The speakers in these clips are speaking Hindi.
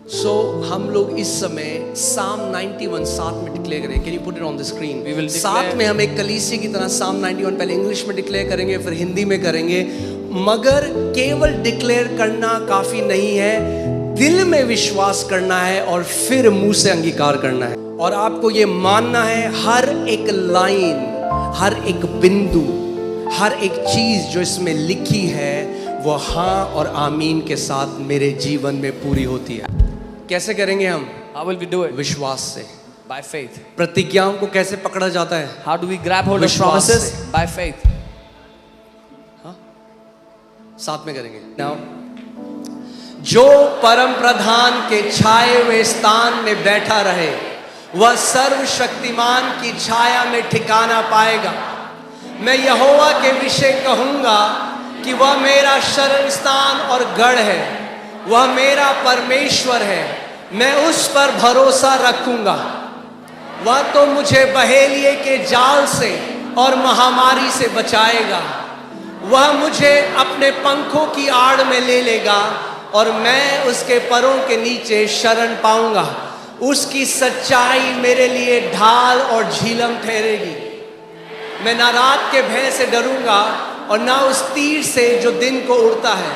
हम लोग इस समय Psalm 91 साथ में डिक्लेयर करेंगे. Can you put it on the screen? We will साथ में हम एक कलीसिया की तरह Psalm 91 पहले इंग्लिश में डिक्लेयर करेंगे, फिर हिंदी में करेंगे. मगर केवल डिक्लेयर करना काफी नहीं है, दिल में विश्वास करना है और फिर मुंह से अंगीकार करना है. और आपको ये मानना है हर एक लाइन, हर एक बिंदु, हर एक चीज जो इसमें लिखी है वो हाँ और आमीन के साथ मेरे जीवन में पूरी होती है. कैसे करेंगे हम? How will we do it? विश्वास से. By faith. प्रतिज्ञाओं को कैसे पकड़ा जाता है? How do we grab hold of विश्वास promises? से. By faith. हाँ? साथ में करेंगे. Now, जो परम प्रधान के छाए हुए स्थान में बैठा रहे वह सर्वशक्तिमान की छाया में ठिकाना पाएगा. मैं यहोवा के विषय कहूंगा कि वह मेरा शरण स्थान और गढ़ है, वह मेरा परमेश्वर है, मैं उस पर भरोसा रखूंगा. वह तो मुझे बहेलिए के जाल से और महामारी से बचाएगा. वह मुझे अपने पंखों की आड़ में ले लेगा और मैं उसके परों के नीचे शरण पाऊंगा. उसकी सच्चाई मेरे लिए ढाल और झीलम ठहरेगी. मैं ना रात के भय से डरूंगा और ना उस तीर से जो दिन को उड़ता है,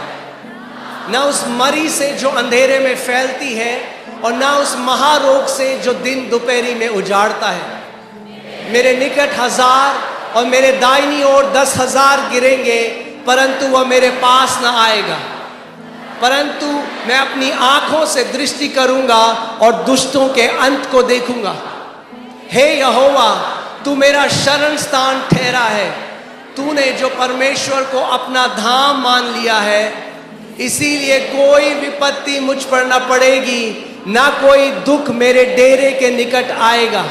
ना उस मरी से जो अंधेरे में फैलती है और ना उस महारोग से जो दिन दोपहरी में उजाड़ता है. मेरे निकट 1000 और मेरे दाहिनी ओर 10,000 गिरेंगे परंतु वह मेरे पास ना आएगा. परंतु मैं अपनी आंखों से दृष्टि करूंगा और दुष्टों के अंत को देखूंगा. हे यहोवा, तू मेरा शरण स्थान ठहरा है. तूने जो परमेश्वर को अपना धाम मान लिया है, इसीलिए कोई विपत्ति मुझ पर न पड़ेगी, ना कोई दुख मेरे डेरे के निकट आएगा.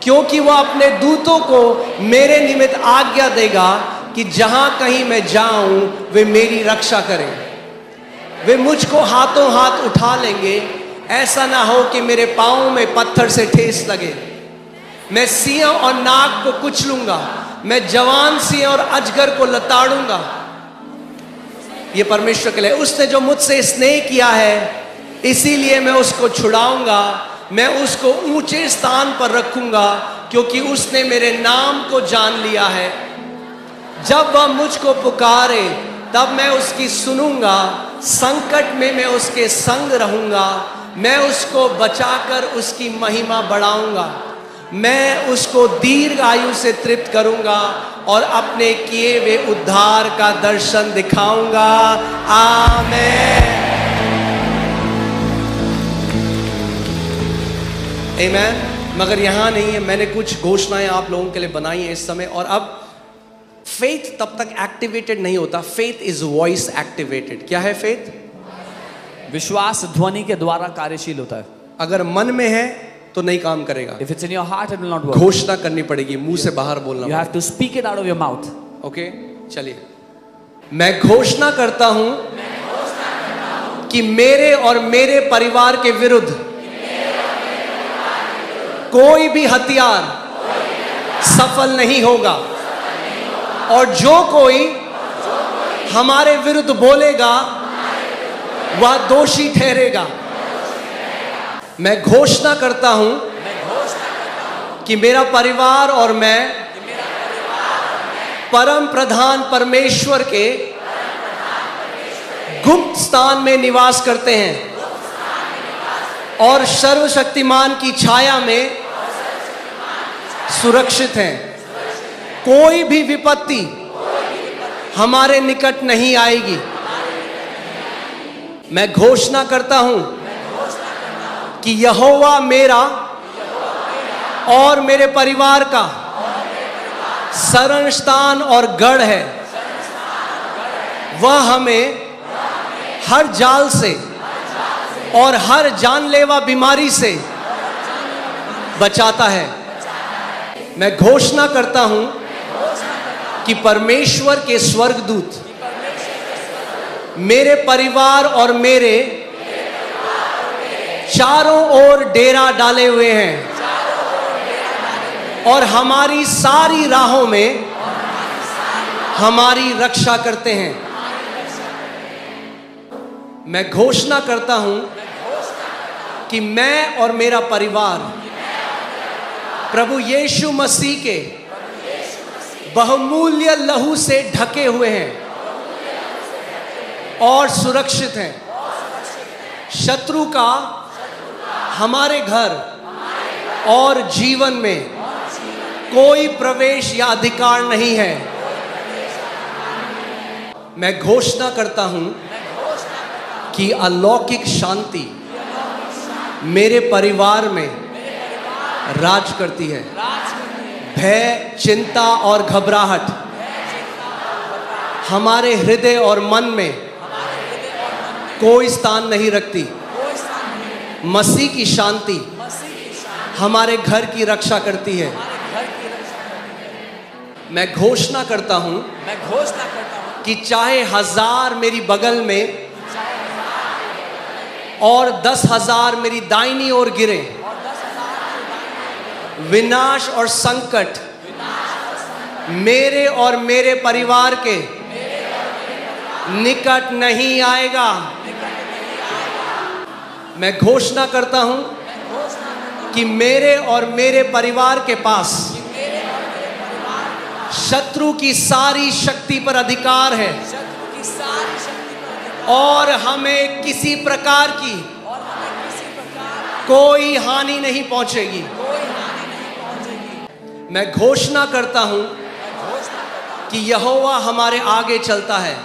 क्योंकि वह अपने दूतों को मेरे निमित्त आज्ञा देगा कि जहां कहीं मैं जाऊं वे मेरी रक्षा करें. वे मुझको हाथों हाथ उठा लेंगे, ऐसा ना हो कि मेरे पांव में पत्थर से ठेस लगे. मैं सिंह और नाग को कुचलूंगा, मैं जवान सिंह और अजगर को लताड़ूंगा. ये परमेश्वर के लिए. उसने जो मुझसे स्नेह किया है इसीलिए मैं उसको छुड़ाऊंगा. मैं उसको ऊंचे स्थान पर रखूंगा क्योंकि उसने मेरे नाम को जान लिया है. जब वह मुझको पुकारे तब मैं उसकी सुनूंगा. संकट में मैं उसके संग रहूंगा. मैं उसको बचाकर उसकी महिमा बढ़ाऊंगा. मैं उसको दीर्घ आयु से तृप्त करूंगा और अपने किए हुए उद्धार का दर्शन दिखाऊंगा. आमीन. आमीन. मगर यहां नहीं है, मैंने कुछ घोषणाएं आप लोगों के लिए बनाई हैं इस समय. और अब फेथ तब तक एक्टिवेटेड नहीं होता. Faith is voice activated. क्या है फेथ? विश्वास ध्वनि के द्वारा कार्यशील होता है. अगर मन में है तो नहीं काम करेगा. If it's in your heart, it will not work. घोषणा करनी पड़ेगी, मुंह से बाहर बोलना. You have to speak it out of your mouth. Okay, चलिए. मैं घोषणा करता हूं कि मेरे और मेरे परिवार के विरुद्ध कोई भी हथियार सफल नहीं होगा. और जो कोई हमारे विरुद्ध बोलेगा वह दोषी ठहरेगा. मैं घोषणा करता हूं कि मेरा परिवार और मैं परम प्रधान परमेश्वर के गुप्त स्थान में निवास करते हैं और सर्वशक्तिमान की छाया में सुरक्षित हैं. कोई भी विपत्ति हमारे निकट नहीं आएगी. मैं घोषणा करता हूं कि यहोवा मेरा और मेरे परिवार का शरण स्थान और गढ़ है. वह हमें हर जाल से और हर जानलेवा बीमारी से बचाता है. मैं घोषणा करता हूं कि परमेश्वर के स्वर्गदूत मेरे परिवार और मेरे चारों ओर डेरा डाले हुए हैं और हमारी सारी राहों में हमारी रक्षा करते हैं. मैं घोषणा करता हूं कि मैं और मेरा परिवार प्रभु यीशु मसीह के बहुमूल्य लहू से ढके हुए हैं और सुरक्षित हैं। शत्रु का हमारे घर और जीवन में कोई प्रवेश या अधिकार नहीं है। मैं घोषणा करता हूं कि अलौकिक शांति मेरे परिवार में राज करती है। भय, चिंता और घबराहट हमारे हृदय और मन में कोई स्थान नहीं रखती। मसीह की शांति हमारे घर की रक्षा करती है। मैं घोषणा करता हूं कि चाहे 1000 मेरी बगल में और 10,000 मेरी दाहिनी ओर गिरे, विनाश और संकट मेरे और मेरे परिवार के निकट नहीं आएगा। मैं घोषणा करता हूं कि मेरे और मेरे परिवार के पास शत्रु की सारी शक्ति पर अधिकार है और हमें किसी प्रकार की कोई हानि नहीं पहुंचेगी। मैं घोषणा करता हूं कि यहोवा हमारे आगे चलता है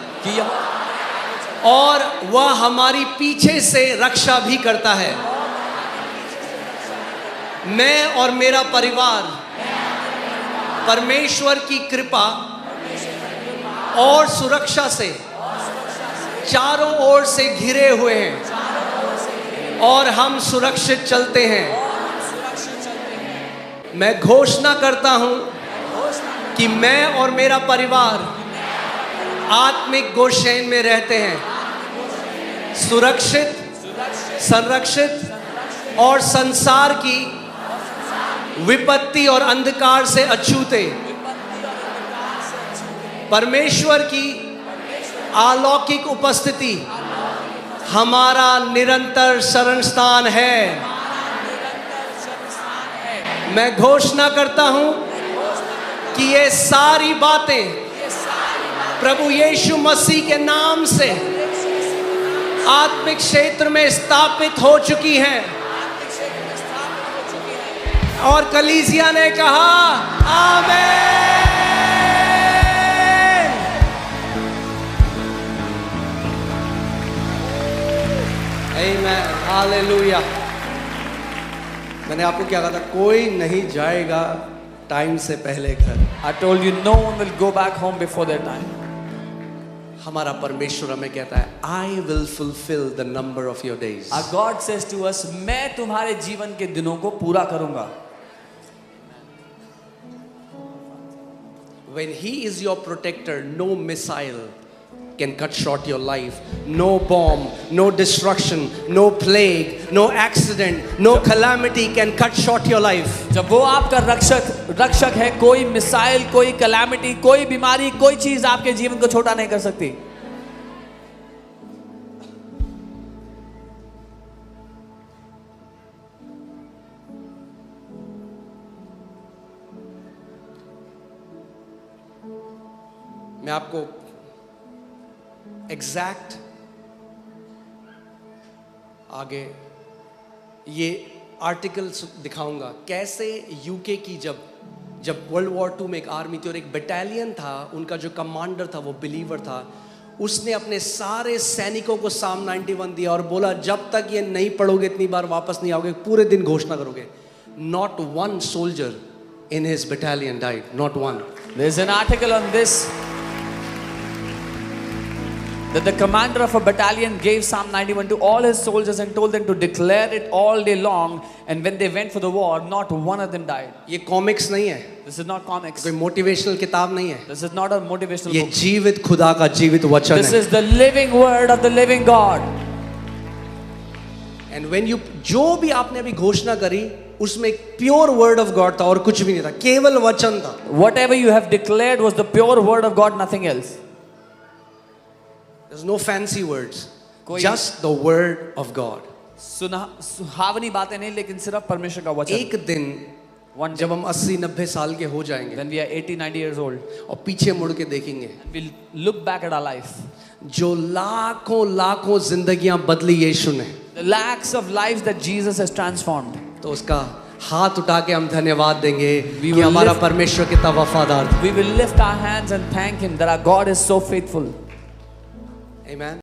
और वह हमारी पीछे से रक्षा भी करता है। मैं और मेरा परिवार परमेश्वर की कृपा और सुरक्षा से चारों ओर से घिरे हुए हैं और हम सुरक्षित चलते हैं। मैं घोषणा करता हूं कि मैं और मेरा परिवार आत्मिक गोशेन में रहते हैं, सुरक्षित, संरक्षित और संसार की विपत्ति और अंधकार से अछूते। परमेश्वर की अलौकिक उपस्थिति हमारा निरंतर शरण स्थान है। मैं घोषणा करता हूं कि ये सारी बातें प्रभु यीशु मसीह के नाम से आत्मिक क्षेत्र में स्थापित हो चुकी हैं। और कलीसिया ने कहा आमीन। आमीन, हालेलुया। मैंने आपको क्या कहा था, कोई नहीं जाएगा टाइम से पहले घर। I told you no one will go back home before their time. हमारा परमेश्वर हमें कहता है I will fulfill the number of your days. Our God says to us, मैं तुम्हारे जीवन के दिनों को पूरा करूंगा। When he is your protector, no missile can cut short your life. No bomb, no destruction, no plague, no accident, no calamity can cut short your life. जब वो आपका रक्षक है, कोई मिसाइल, कोई कैलामिटी, कोई बीमारी, कोई चीज आपके जीवन को छोटा नहीं कर सकती। मैं आपको एग्जैक्ट आगे ये आर्टिकल दिखाऊंगा कैसे यूके की जब वर्ल्ड वॉर 2 में एक आर्मी थी और एक बटालियन था, उनका जो कमांडर था वो बिलीवर था। उसने अपने सारे सैनिकों को साम 91 दिया और बोला जब तक ये नहीं पढ़ोगे इतनी बार वापस नहीं आओगे, पूरे दिन घोषणा करोगे। Not one soldier in his battalion died, not one. There's an article on this, that the commander of a battalion gave Psalm 91 to all his soldiers and told them to declare it all day long, and when they went for the war, not one of them died. ये कॉमिक्स नहीं है, This is not comics. कोई मोटिवेशनल किताब नहीं है, This is not a motivational ये book. जीवित खुदा का जीवित वचन This है। is the living word of the living God. And when you जो भी आपने अभी घोषणा करी उसमें एक प्योर वर्ड ऑफ गॉड था और कुछ भी नहीं था, केवल वचन था। Whatever you have declared was the pure word of God, nothing else. There's no fancy words, कोई- just the word of God. सुहावनी बातें नहीं, लेकिन सिर्फ परमेश्वर का वचन। एक दिन One day, जब हम 80-90 साल के हो जाएंगे when we are 80-90 years old, और पीछे मुड़ के देखेंगे, we'll look back at our life. जो लाखों लाखों जिंदगियां बदली यीशु ने, The lakhs of lives that Jesus has transformed. तो उसका हाथ उठा के हम धन्यवाद देंगे We कि will हमारा lift- परमेश्वर कितना वफादार था। We will lift our hands and thank Him that our God is so faithful. Amen.